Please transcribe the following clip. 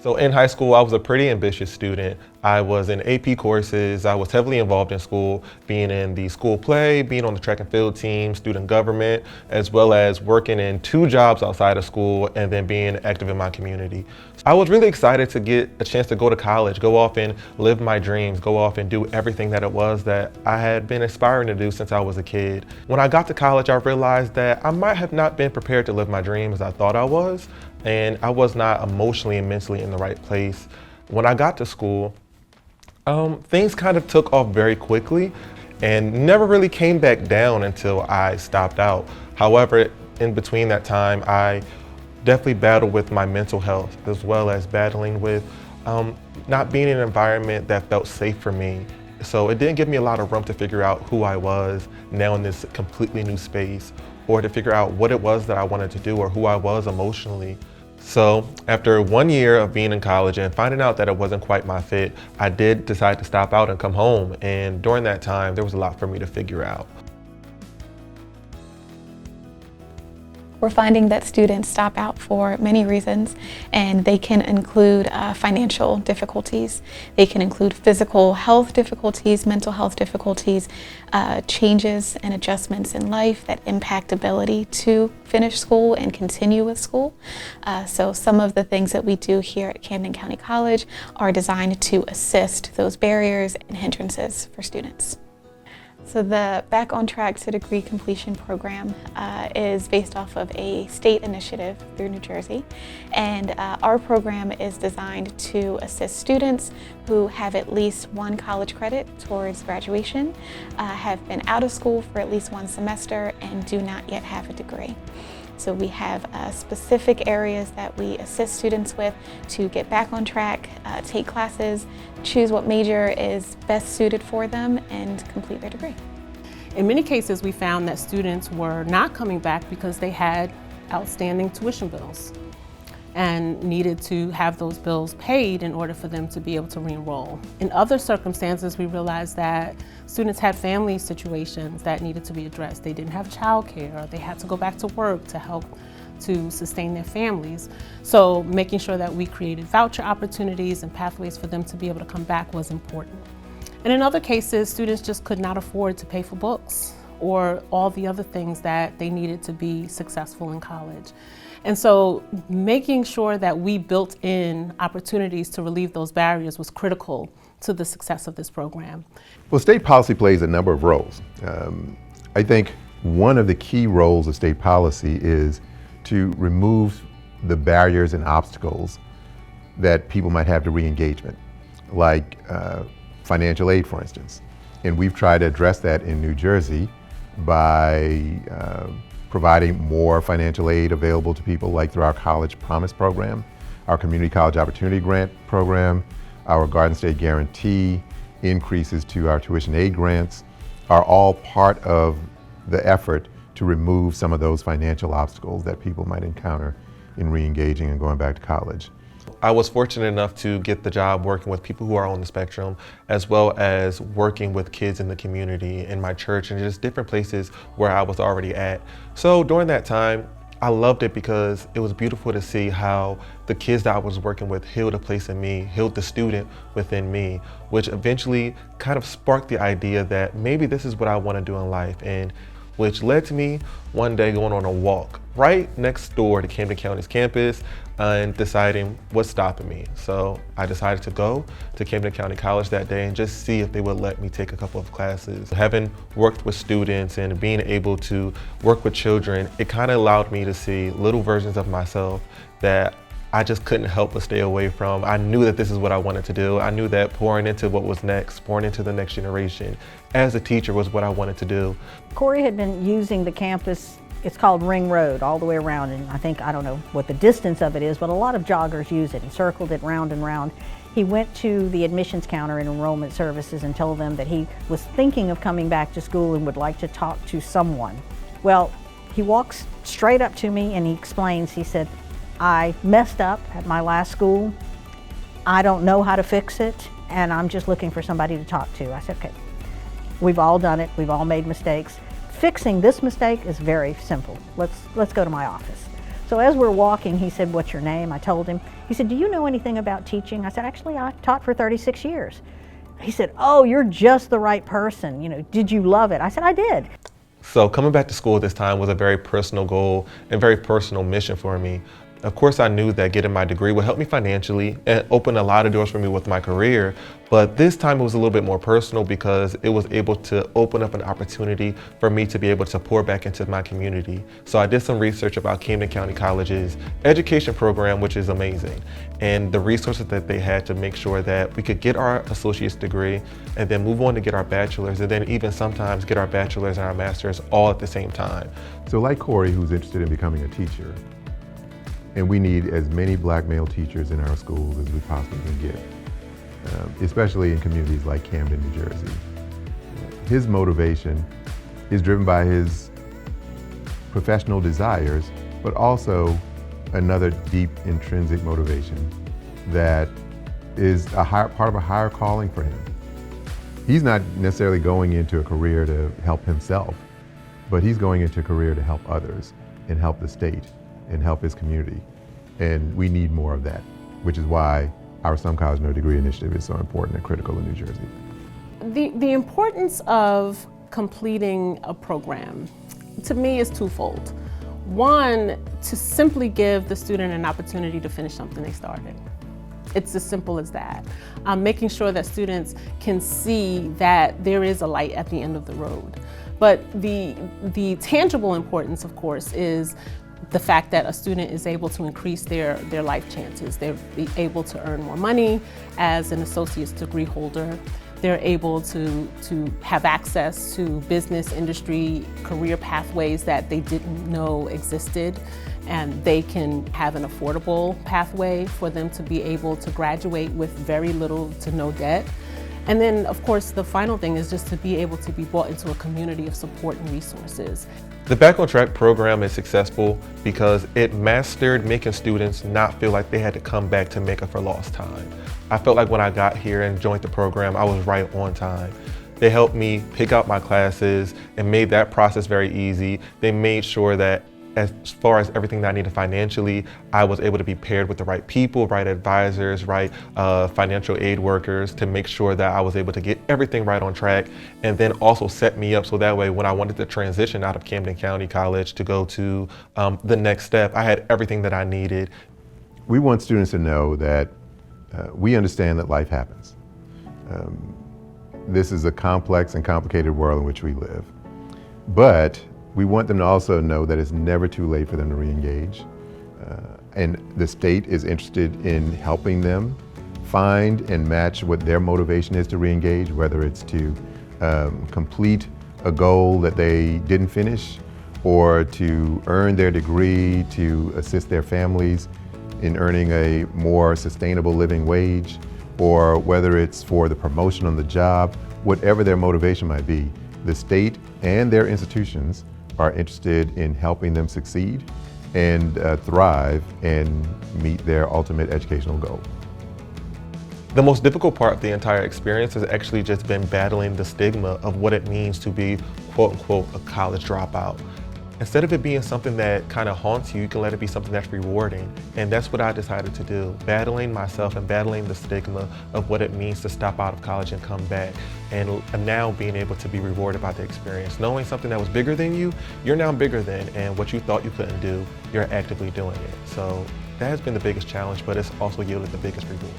So in high school, I was a pretty ambitious student. I was in AP courses. I was heavily involved in school, being in the school play, being on the track and field team, student government, as well as working in 2 jobs outside of school and then being active in my community. I was really excited to get a chance to go to college, go off and live my dreams, go off and do everything that it was that I had been aspiring to do since I was a kid. When I got to college, I realized that I might have not been prepared to live my dream as I thought I was, and I was not emotionally and mentally in the right place. When I got to school, things kind of took off very quickly and never really came back down until I stopped out. However, in between that time, I definitely battled with my mental health as well as battling with not being in an environment that felt safe for me. So it didn't give me a lot of room to figure out who I was now in this completely new space, or to figure out what it was that I wanted to do or who I was emotionally. So after 1 year of being in college and finding out that it wasn't quite my fit, I did decide to stop out and come home. And during that time, there was a lot for me to figure out. We're finding that students stop out for many reasons, and they can include financial difficulties. They can include physical health difficulties, mental health difficulties, changes and adjustments in life that impact ability to finish school and continue with school. So some of the things that we do here at Camden County College are designed to assist those barriers and hindrances for students. So the Back on Track to Degree Completion program is based off of a state initiative through New Jersey, and our program is designed to assist students who have at least 1 college credit towards graduation, have been out of school for at least 1 semester, and do not yet have a degree. So we have specific areas that we assist students with to get back on track, take classes, choose what major is best suited for them, and complete their degree. In many cases, we found that students were not coming back because they had outstanding tuition bills and needed to have those bills paid in order for them to be able to re-enroll. In other circumstances, we realized that students had family situations that needed to be addressed. They didn't have childcare, or they had to go back to work to help to sustain their families. So making sure that we created voucher opportunities and pathways for them to be able to come back was important. And in other cases, students just could not afford to pay for books or all the other things that they needed to be successful in college. And so making sure that we built in opportunities to relieve those barriers was critical to the success of this program. Well, state policy plays a number of roles. I think one of the key roles of state policy is to remove the barriers and obstacles that people might have to re-engagement, like financial aid, for instance. And we've tried to address that in New Jersey by providing more financial aid available to people, like through our College Promise program, our Community College Opportunity Grant program, our Garden State Guarantee, increases to our tuition aid grants, are all part of the effort to remove some of those financial obstacles that people might encounter in re-engaging and going back to college. I was fortunate enough to get the job working with people who are on the spectrum, as well as working with kids in the community, in my church, and just different places where I was already at. So during that time, I loved it because it was beautiful to see how the kids that I was working with healed a place in me, healed the student within me, which eventually kind of sparked the idea that maybe this is what I want to do in life, and which led to me one day going on a walk right next door to Camden County's campus and deciding what's stopping me. So I decided to go to Camden County College that day and just see if they would let me take a couple of classes. Having worked with students and being able to work with children, it kind of allowed me to see little versions of myself that I just couldn't help but stay away from. I knew that this is what I wanted to do. I knew that pouring into what was next, pouring into the next generation as a teacher was what I wanted to do. Korey had been using the campus, it's called Ring Road, all the way around, and I don't know what the distance of it is, but a lot of joggers use it and circled it round and round. He went to the admissions counter in enrollment services and told them that he was thinking of coming back to school and would like to talk to someone. Well, he walks straight up to me and he explains, he said, I messed up at my last school. I don't know how to fix it, and I'm just looking for somebody to talk to. I said, okay, we've all done it. We've all made mistakes. Fixing this mistake is very simple. Let's go to my office. So as we're walking, he said, "What's your name?" I told him. He said, "Do you know anything about teaching?" I said, "Actually, I taught for 36 years. He said, "Oh, you're just the right person. You know, did you love it?" I said, "I did." So coming back to school this time was a very personal goal and very personal mission for me. Of course, I knew that getting my degree would help me financially and open a lot of doors for me with my career. But this time it was a little bit more personal because it was able to open up an opportunity for me to be able to pour back into my community. So I did some research about Camden County College's education program, which is amazing, and the resources that they had to make sure that we could get our associate's degree and then move on to get our bachelor's, and then even sometimes get our bachelor's and our master's all at the same time. So like Korey, who's interested in becoming a teacher, and we need as many black male teachers in our schools as we possibly can get, especially in communities like Camden, New Jersey. His motivation is driven by his professional desires, but also another deep intrinsic motivation that is part of a higher calling for him. He's not necessarily going into a career to help himself, but he's going into a career to help others and help the state and help his community. And we need more of that, which is why our Some College No Degree initiative is so important and critical in New Jersey. The importance of completing a program, to me, is twofold. One, to simply give the student an opportunity to finish something they started. It's as simple as that. Making sure that students can see that there is a light at the end of the road. But the tangible importance, of course, is the fact that a student is able to increase their life chances. They're able to earn more money as an associate's degree holder. They're able to have access to business, industry, career pathways that they didn't know existed, and they can have an affordable pathway for them to be able to graduate with very little to no debt. And then, of course, the final thing is just to be able to be brought into a community of support and resources. The Back on Track program is successful because it mastered making students not feel like they had to come back to make up for lost time. I felt like when I got here and joined the program, I was right on time. They helped me pick out my classes and made that process very easy. They made sure that as far as everything that I needed financially, I was able to be paired with the right people, right advisors, right financial aid workers to make sure that I was able to get everything right on track, and then also set me up so that way when I wanted to transition out of Camden County College to go to the next step, I had everything that I needed. We want students to know that we understand that life happens. This is a complex and complicated world in which we live, but we want them to also know that it's never too late for them to re-engage. And the state is interested in helping them find and match what their motivation is to re-engage, whether it's to complete a goal that they didn't finish, or to earn their degree to assist their families in earning a more sustainable living wage, or whether it's for the promotion on the job. Whatever their motivation might be, the state and their institutions are interested in helping them succeed and thrive and meet their ultimate educational goal. The most difficult part of the entire experience has actually just been battling the stigma of what it means to be, quote unquote, a college dropout. Instead of it being something that kind of haunts you, you can let it be something that's rewarding. And that's what I decided to do, battling myself and battling the stigma of what it means to stop out of college and come back. And now being able to be rewarded by the experience. Knowing something that was bigger than you, you're now bigger than, and what you thought you couldn't do, you're actively doing it. So that has been the biggest challenge, but it's also yielded the biggest reward.